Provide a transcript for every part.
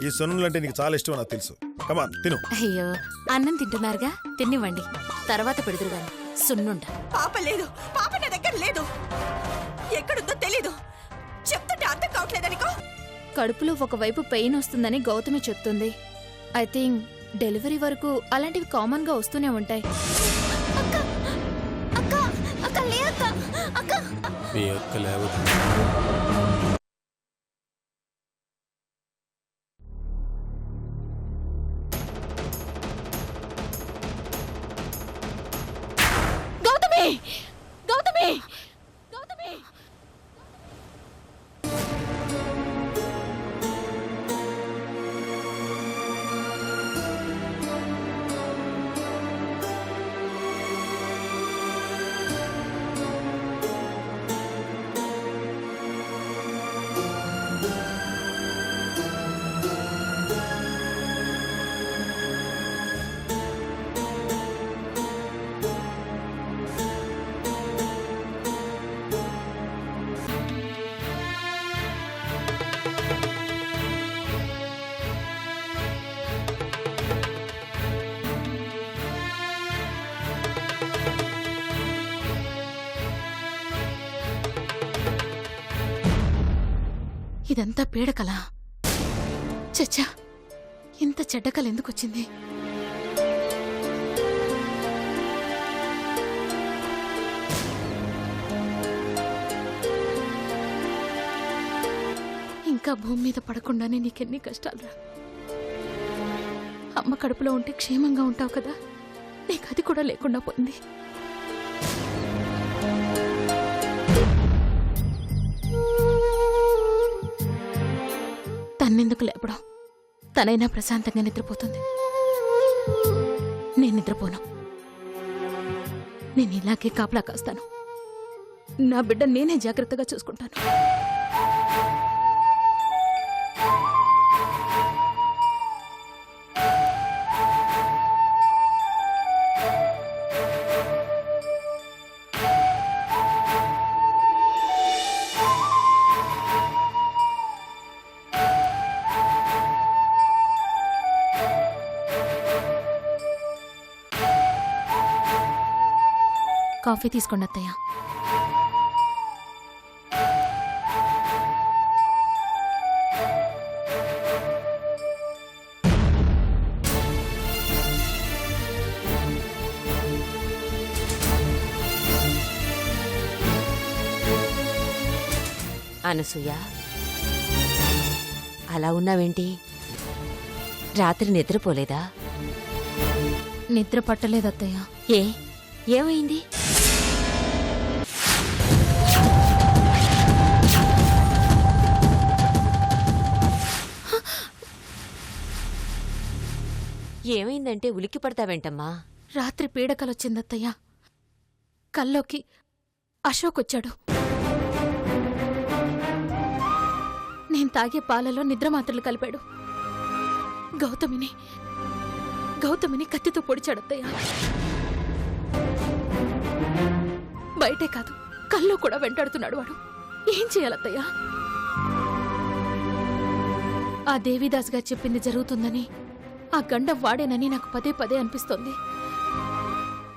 ఈ సొన్నులు అంటే నీకు చాలా ఇష్టం నాకు తెలుసు. కమాన్ తిను. అయ్యో అన్నం తింటున్నారుగా, తినివ్వండి, తర్వాత పెడుతురు గాని. సున్నుండ. పాప లేదు, పాప నా దగ్గర లేదు. ఎక్కడుందో తెలీదు. చెప్తుంటే అర్థం కావట్లేదనికో. కడుపులో ఒకవైపు పెయిన్ వస్తుందని గౌతమి చెప్తుంది. ఐ థింక్ డెలివరీ వరకు అలాంటివి కామన్ గా వస్తూనే ఉంటాయి. మీ అక్క లేవదు. గౌతమి, గౌతమి, గౌతమి. ఇదంతా పీడకలా? చచ్చా, ఇంత చెడ్డకల ఎందుకొచ్చింది? ఇంకా భూమి మీద పడకుండానే నీకెన్ని కష్టాలురా. అమ్మ కడుపులో ఉంటే క్షేమంగా ఉంటావు కదా, నీకు అది కూడా లేకుండా పోయింది. తన్నెందుకు లేపడం? తనైనా ప్రశాంతంగా నిద్రపోతుంది. నేను నిద్రపోను. నేను ఇలాగే కాపలా కాస్తాను. నా బిడ్డ నేనే జాగ్రత్తగా చూసుకుంటాను. కాఫీ తీసుకోండి అత్తయ్య. అనసూయ, అలా ఉన్నావేంటి? రాత్రి నిద్రపోలేదా? నిద్ర పట్టలేదు అత్తయ్య. ఏమైంది? ఏమైందంటే ఉలిక్కి పడతావేంటమ్మా? రాత్రి పీడకలొచ్చిందత్తయ్య. కల్లోకి అశోక్ వచ్చాడు. నేను తాగే పాలలో నిద్రమాత్రలు కలిపాడు. గౌతమిని కత్తితో పొడిచాడత్తయ్య. బయటే కాదు, కల్లో కూడా వెంటాడుతున్నాడు వాడు. ఏం చేయాలత్తయ్య? ఆ దేవిదాస్ గారు చెప్పింది జరుగుతుందని, ఆ గండం వాడేనని నాకు పదే పదే అనిపిస్తోంది.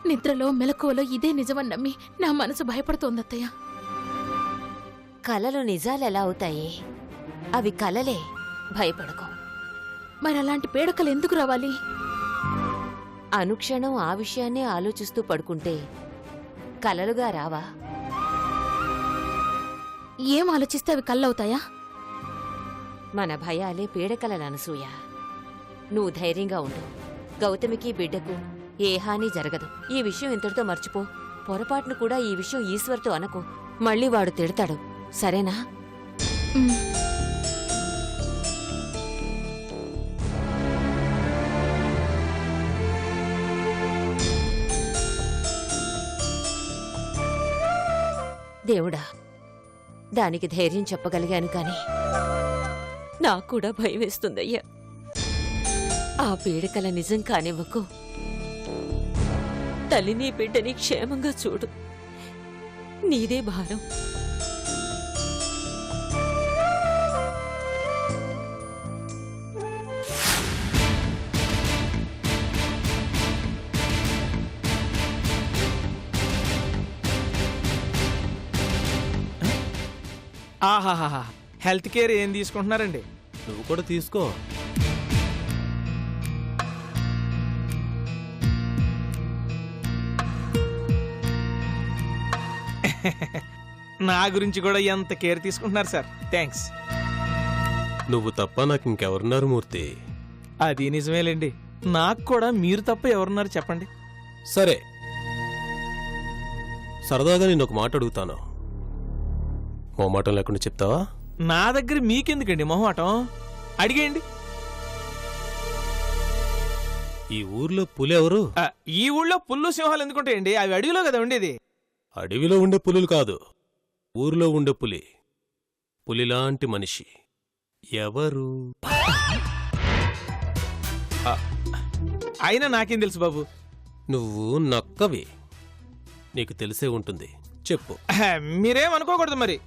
నిద్రలో మెలకువలో ఇదే నిజమని నమ్మి నా మనసు భయపడుతోందత్తయ్య. కలలు నిజాలెలా అవుతాయి? అవి కలలే, భయపడకు. మరి అలాంటి పీడకలు ఎందుకు రావాలి? అనుక్షణం ఆ విషయాన్నే ఆలోచిస్తూ పడుకుంటే కలలుగా రావా? ఏం ఆలోచిస్తే అవి కళ్ళవుతాయా? మన భయాలే పీడకలలు అనసూయ. నువ్వు ధైర్యంగా ఉండు. గౌతమికి బిడ్డకు ఏ హాని జరగదు. ఈ విషయం ఇంతటితో మర్చిపో. పొరపాటును కూడా ఈ విషయం ఈశ్వర్తో అనకు. మళ్ళీ వాడు తిడతాడు. సరేనా? దేవుడా, దానికి ధైర్యం చెప్పగలిగాను కాని నాకు కూడా భయం వేస్తుందయ్యా. ఆ పీడకల నిజం కానివ్వకు. తల్లిని బిడ్డని క్షేమంగా చూడు. నీదే భారం. ఆహాహా, హెల్త్ కేర్ ఏం తీసుకుంటున్నారండి? నువ్వు కూడా తీసుకో. నా గురించి కూడా ఎంత కేర్ తీసుకుంటున్నారు సార్. థ్యాంక్స్. నువ్వు తప్ప నాకు ఇంకెవరున్నారు మూర్తి? అది నిజమేలేండి. నాకు కూడా మీరు తప్ప ఎవరున్నారు చెప్పండి. సరే, సరదాగా నేను ఒక మాట అడుగుతాను, మొహమాటం లేకుండా చెప్తావా? నా దగ్గర మీకెందుకండి మొహమాటం, అడిగేయండి. ఈ ఊర్లో పులి ఎవరు? ఈ ఊళ్ళో పుల్లు సింహాలు ఎందుకుంటాయండి? అవి అడవిలో కదా ఉండేది. అడవిలో ఉండే పులులు కాదు, ఊర్లో ఉండే పులి. పులిలాంటి మనిషి ఎవరు? అయినా నాకేం తెలుసు బాబు. నువ్వు నక్కవి, నీకు తెలిసే ఉంటుంది. చెప్పు. మీరేమనుకోకూడదు మరి.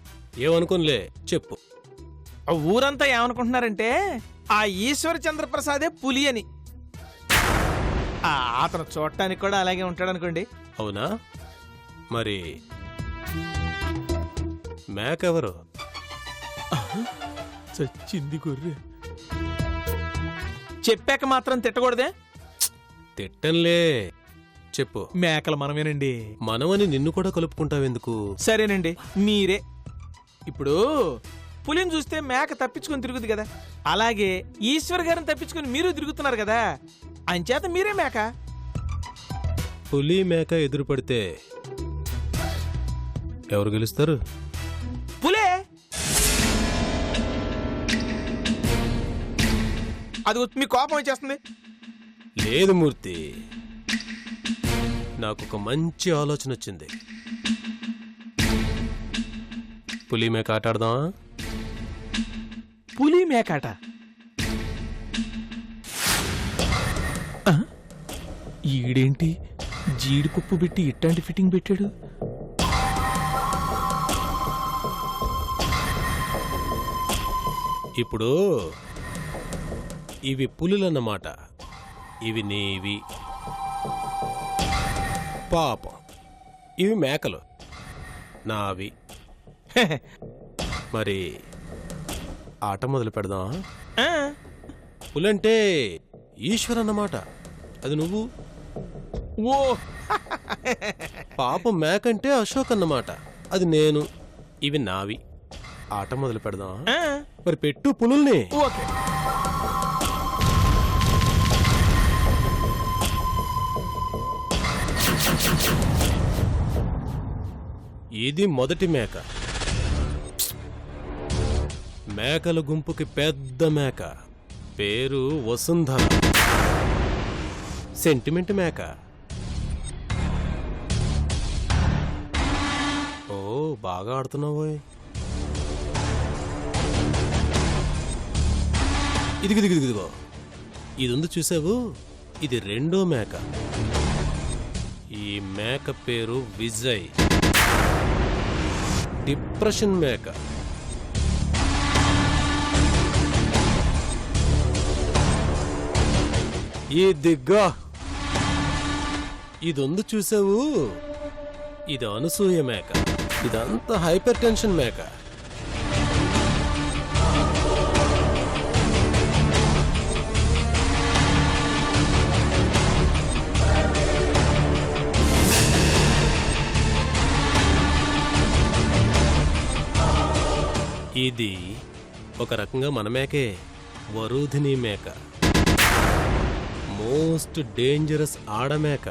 ఏమనుకోనిలే, చెప్పు. ఊరంతా ఏమనుకుంటున్నారంటే ఆ ఈశ్వర చంద్రప్రసాదే పులి అని. అతను చూడటానికి కూడా అలాగే ఉంటాడు అనుకోండి. అవునా? మరి మేక ఎవరు? చచ్చింది గొర్రె. చెప్పాక మాత్రం తిట్టకూడదే? తిట్టంలే, చెప్పు. మేకలు మనమేనండి. మనమని నిన్ను కూడా కలుపుకుంటావెందుకు? సరేనండి, మీరే. ఇప్పుడు పులిని చూస్తే మేక తప్పించుకొని తిరుగుతుంది కదా, అలాగే ఈశ్వర్ గారిని తప్పించుకొని మీరు తిరుగుతున్నారు కదా, అంచేత మీరే మేక. పులి మేక ఎదురు పడితే ఎవరు గెలుస్తారు? పులే. అది మీ కోపం వచ్చేస్తుంది. లేదు మూర్తి, నాకు ఒక మంచి ఆలోచన వచ్చింది. పులి మేక ఆట ఆడదామా? పులి మేకాట? ఈడేంటి జీడిపప్పు పెట్టి ఇట్లాంటి ఫిట్టింగ్ పెట్టాడు? ఇప్పుడు ఇవి పులులన్నమాట, ఇవి నీవి. పాపం ఇవి మేకలు నావి. మరి ఆట మొదలు పెడదాం. పులంటే ఈశ్వర్ అన్నమాట, అది నువ్వు. ఓ పాపం మేకంటే అశోక్ అన్నమాట, అది నేను. ఇవి నావి. ఆట మొదలు పెడదాం. మరి పెట్టు పులుల్ని. ఓకే. ఇది మొదటి మేక. మేకల గుంపుకి పెద్ద మేక, పేరు వసుంధర. సెంటిమెంట్ మేక. ఓ, బాగా ఆడుతున్నావు. ఇదిగో ఇది ఉంది చూసావు, ఇది రెండో మేక. ఈ మేక పేరు విజయ్, డిప్రెషన్ మేక. ఇదిగో ఇది ఉంది చూసావు, ఇది అనసూయ మేక. ఇదంతా హైపర్ టెన్షన్ మేక. ఇది ఒక రకంగా మన మేకే, వరూధిని మేక. మోస్ట్ డేంజరస్ ఆడమేక.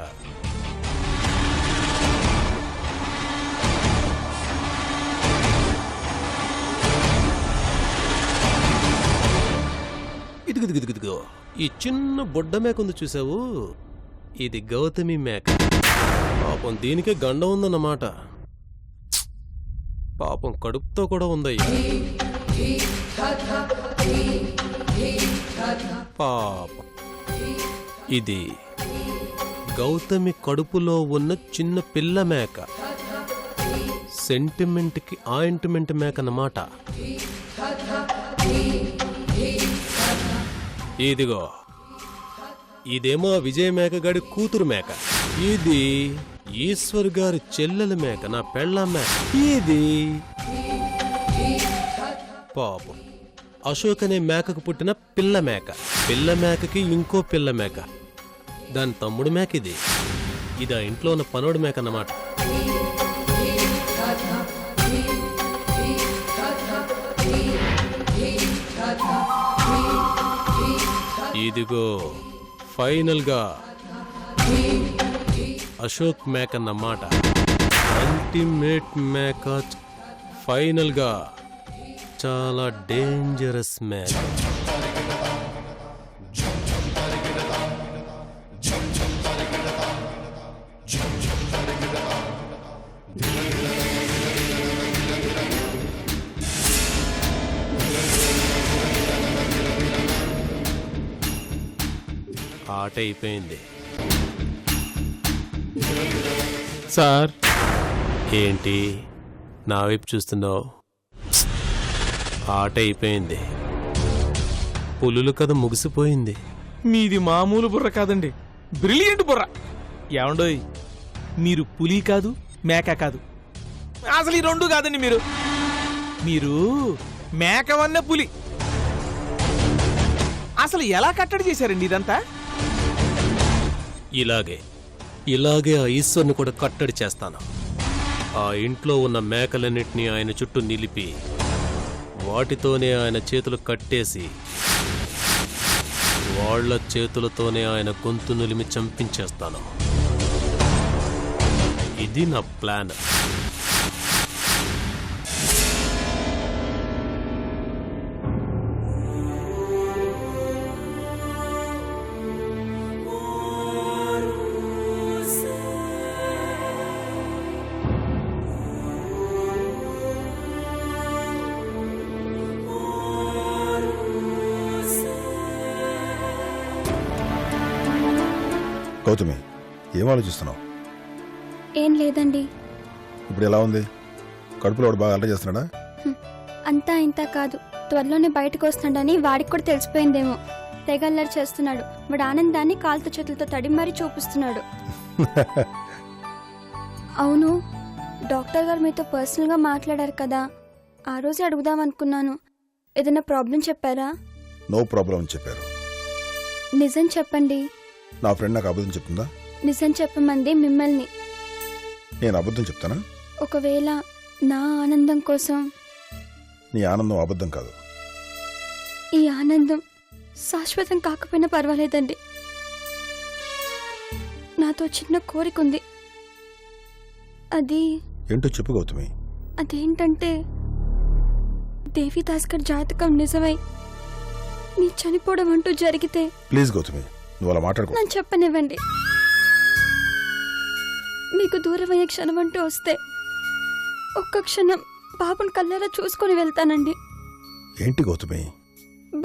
ఇదిగో ఈ చిన్న బొడ్డ మేక ఉంది చూసావు, ఇది గౌతమి మేక. పాపం దీనికే గండం ఉందన్నమాట. పాపం కడుపుతో కూడా ఉందయ్యా. పాపం ఇది గౌతమి కడుపులో ఉన్న చిన్న పిల్ల మేక. సెంటిమెంట్కి ఆయింట్మెంట్ మేక అన్నమాట. ఇదిగో ఇదేమో విజయ మేక గారి కూతురు మేక. ఇది ఈశ్వర్ గారి చెల్లెల మేక, నా పెళ్ళ మేక. ఇది పాపం అశోక్ అనే మేకకు పుట్టిన పిల్ల మేక. పిల్ల మేకకి ఇంకో పిల్ల మేక. దాని తమ్ముడు మేక ఇది. ఇది ఆ ఇంట్లో ఉన్న పనోడు మేక అన్నమాట. ఇదిగో ఫైనల్ గా అశోక్ మేక అన్నమాట. అల్టిమేట్ మేక. ఫైనల్ గా చాలా డేంజరస్ మేక. ఆట అయిపోయింది. సార్ ఏంటి నా వైపు చూస్తున్నావు? ఆట అయిపోయింది. పులులు కథ ముగిసిపోయింది. మీది మామూలు బుర్ర కాదండి, బ్రిలియంట్ బుర్ర. ఏమండోయ్, మీరు పులి కాదు, మేక కాదు, అసలు ఈ రెండు కాదండి. మీరు మేకవన్న పులి. అసలు ఎలా కట్టడి చేశారండి ఇదంతా? ఇలాగే ఆ ఈశ్వర్ని కూడా కట్టడి చేస్తాను. ఆ ఇంట్లో ఉన్న మేకలన్నింటినీ ఆయన చుట్టూ నిలిపి వాటితోనే ఆయన చేతులు కట్టేసి వాళ్ళ చేతులతోనే ఆయన గొంతు నులిమి చంపించేస్తాను. ఇది నా ప్లాన్. గౌతమి, ఏం ఆలోచిస్తున్నావు? ఏం లేదండి. ఇప్పుడు ఎలా ఉంది? కడుపులో వాడు బాగా అల్లరి చేస్తున్నాడా? అంతా ఇంత కాదు, త్వరలోనే బయటకు వస్తున్నాడని వాడికి కూడా తెలిసిపోయిందేమో. తెగ అల్లరి చేస్తున్నాడు. వాడు ఆనందాన్ని కాలుతో చేతులతో తడి మరీ చూపిస్తున్నాడు. అవును, డాక్టర్ గారు మీతో పర్సనల్గా మాట్లాడారు కదా, ఆ రోజే అడుగుదాం అనుకున్నాను. ఏదైనా ప్రాబ్లం చెప్పారా? నో ప్రాబ్లం అని చెప్పారు. నిజం చెప్పండి. నా ఫ్రెండ్ నాకు అబద్ధం చెప్తుందా? నిజం చెప్పమంది మిమ్మల్ని. నేను అబద్ధం చెప్తానా? ఒకవేళ నా ఆనందం కోసం. నీ ఆనందం అబద్ధం కాదు. ఈ ఆనందం శాశ్వతం కాకపోయినా పర్వాలేదండి. నాతో చిన్న కోరిక ఉంది. అది ఏంటో చెప్పు గౌతమి. అదేంటంటే, దేవిదాస్ గారి జాతకం నిజమై నీ చనిపోవడం అంటూ జరిగితే. ప్లీజ్ గౌతమి, నువ్వు అలా మాట్లాడుకో. నన్ను చెప్పనివ్వండి. మీకు దూరమయ్యే క్షణం అంటూ వస్తే ఒక్క క్షణం బాబుని కళ్ళారా చూసుకొని వెళ్తానండి. ఏంటి గౌతమి?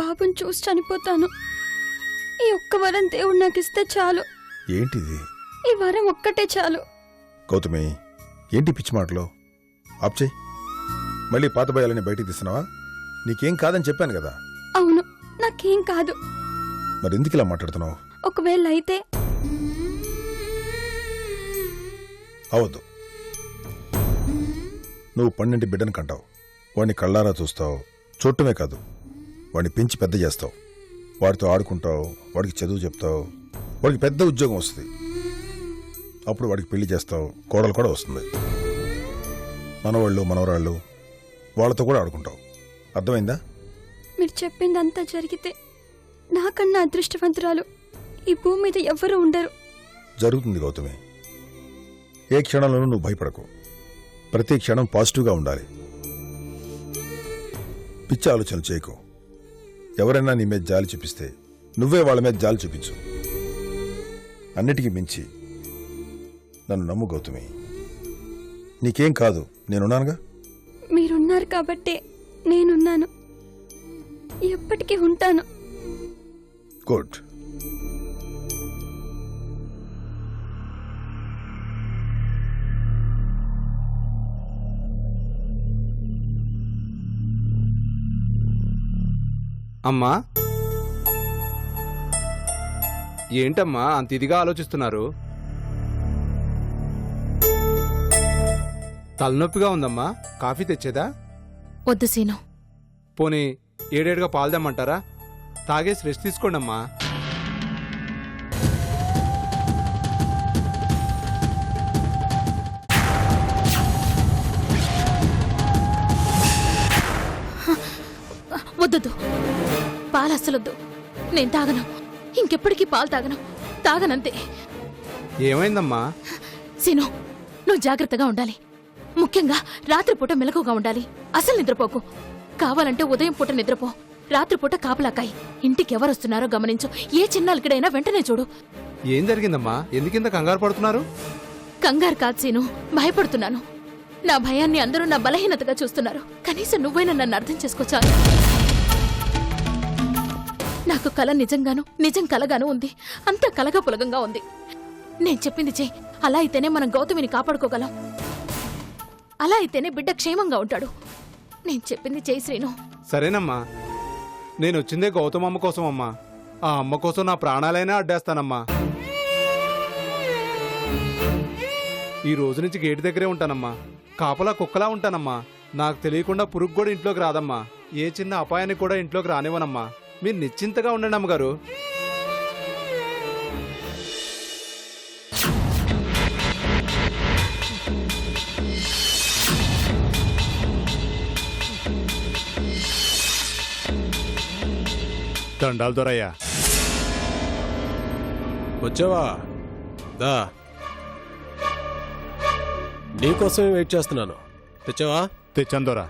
బాబుని చూసి చనిపోతాను. ఈ ఒక్క వరం దేవుడు నాకు ఇస్తే చాలు. ఏంటిది? ఈ వరం ఒక్కటే చాలు. గౌతమి, ఏంటి పిచ్చి మాటలు? ఆప్ చేయి. మళ్ళీ పాత భయాలని బయటికి తీస్తున్నావా? నీకేం కాదని చెప్పాను కదా. అవును, నాకేం కాదు. మరి ఎందుకు ఇలా మాట్లాడుతున్నావు? ఒకవేళ అయితే అవద్దు. నువ్వు 12 బిడ్డను కంటావు. వాడిని కళ్ళారా చూస్తావు. చూడటమే కాదు, వాడిని పెంచి పెద్ద చేస్తావు. వాడితో ఆడుకుంటావు, వాడికి చదువు చెప్తావు, వాడికి పెద్ద ఉద్యోగం వస్తుంది. అప్పుడు వాడికి పెళ్లి చేస్తావు, కోడలు కూడా వస్తుంది. మనవాళ్ళు మనవరాళ్ళు వాళ్ళతో కూడా ఆడుకుంటావు. అర్థమైందా? మీరు చెప్పిందంతా జరిగితే నాకన్నా అదృష్టవంతురాలు ఈ భూమి మీద ఎవ్వరూ ఉండరు. జరుగుతుంది గౌతమి. ఏ క్షణంలోనూ నువ్వు భయపడకు. ప్రతి క్షణం పాజిటివ్గా ఉండాలి. పిచ్చి ఆలోచనలు చేయకు. ఎవరైనా నీ మీద జాలి చూపిస్తే నువ్వే వాళ్ళ మీద జాలి చూపించు. అన్నిటికీ మించి నన్ను నమ్ము గౌతమి. నీకేం కాదు, నేనున్నానుగా. మీరున్నారు కాబట్టే నేనున్నాను. ఎప్పటికీ ఉంటాను. గుడ్. అమ్మా, ఏంటమ్మా అంత ఇదిగా ఆలోచిస్తున్నారు? తలనొప్పిగా ఉందమ్మా, కాఫీ తెచ్చేదా? వద్దు సీను. పోనీ ఏడేడుగా పాలు తెమ్మంటారా? తాగేసి రెస్ట్ తీసుకోండి అమ్మా. వద్దొద్దు, పాలు అస్సలొద్దు. నేను తాగను, ఇంకెప్పటికీ పాలు తాగను. తాగనంతే. ఏమైందమ్మా? సీను, నువ్వు జాగ్రత్తగా ఉండాలి. ముఖ్యంగా రాత్రిపూట మెలకుగా ఉండాలి. అసలు నిద్రపోకు. కావాలంటే ఉదయం పూట నిద్రపో, రాత్రిపూట కాపలాకాయి. ఇంటికి ఎవరొస్తున్నారో గమనించు. ఏ చిన్న అలికిడైనా వెంటనే చూడు. ఏం జరిగిందమ్మా? ఎందుకింత కంగారు పడుతున్నారు? కంగారు కాదు సీను, భయపడుతున్నాను. నా భయాన్ని అందరూ నా బలహీనతగా చూస్తున్నారు. కనీసం నువ్వైనా నన్ను అర్థం చేసుకోచాలి. నాకు కల నిజంగాను, నిజం కలగాను ఉంది. అంతా కలగా పులగంగా ఉంది. నేను చెప్పింది చెయ్యి. అలా అయితేనే మనం గౌతమిని కాపాడుకోగలం. అలా అయితేనే బిడ్డ క్షేమంగా ఉంటాడు. నేను చెప్పింది చెయ్యి శ్రీను. సరేనమ్మా, నేను వచ్చిందే గౌతమ్ అమ్మ కోసం అమ్మా. ఆ అమ్మ కోసం నా ప్రాణాలైనా అడ్డేస్తానమ్మా. ఈ రోజు నుంచి గేటు దగ్గరే ఉంటానమ్మా. కాపలా కుక్కలా ఉంటానమ్మా. నాకు తెలియకుండా పురుగు కూడా ఇంట్లోకి రాదమ్మా. ఏ చిన్న అపాయాన్ని కూడా ఇంట్లోకి రానివ్వనమ్మా. మీరు నిశ్చింతగా ఉండండి అమ్మగారు. దండాలు దొరయ్యా. వచ్చావా? దా, నీకోసమే వెయిట్ చేస్తున్నాను. తెచ్చావా? తెచ్చాను దొరా.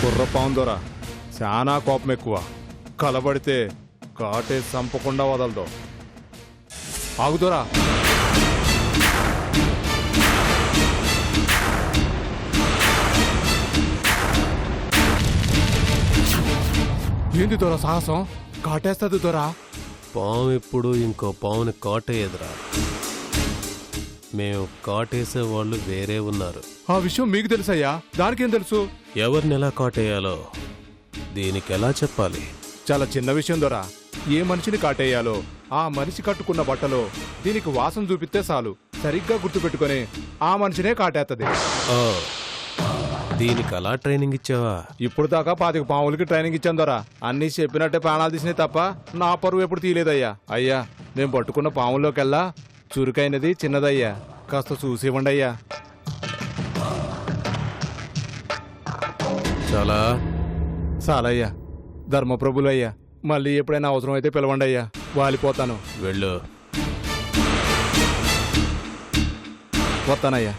కుర్రపాం దొరా, చాలా కోపం ఎక్కువ. కలబడితే కాటే చంపకుండా వదలదు. ఆగుదోరా. ఏంది దొరా సాహసం? కాటేస్తుంది దొరా. పాము ఎప్పుడు ఇంకో పాముని కాటేయదురా. మేము కాటేసే వాళ్ళు వేరే ఉన్నారు. ఆ విషయం మీకు తెలుసయ్యా? దానికేం తెలుసు? ఎవరిని ఎలా కాటేయాలో దీనికి ఎలా చెప్పాలి? చాలా చిన్న విషయం దొరా. ఏ మనిషిని కాటేయాలో ఆ మనిషి కట్టుకున్న బట్టలో దీనికి వాసన చూపిస్తే చాలు. సరిగ్గా గుర్తుపెట్టుకుని ఆ మనిషినే కాటేస్తుంది. ఓ, దీనికి అలా ట్రైనింగ్ ఇచ్చావా? ఇప్పుడు దాకా 25 పాములకి ట్రైనింగ్ ఇచ్చాను దొరా. అన్నీ చెప్పినట్టే ప్రాణాలు తీసినాయి తప్ప నా పరువు ఎప్పుడు తీయలేదయ్యా. అయ్యా, నేను పట్టుకున్న పాముల్లోకెల్లా చురుకైనది చిన్నదయ్యా. కాస్త చూసి ఇవ్వండి అయ్యా. చాలా చాలయ్యా. ధర్మప్రభులయ్యా, మళ్ళీ ఎప్పుడైనా అవసరం అయితే పిలవండి అయ్యా. వాలిపోతాను. వెళ్ళు. వస్తానయ్యా.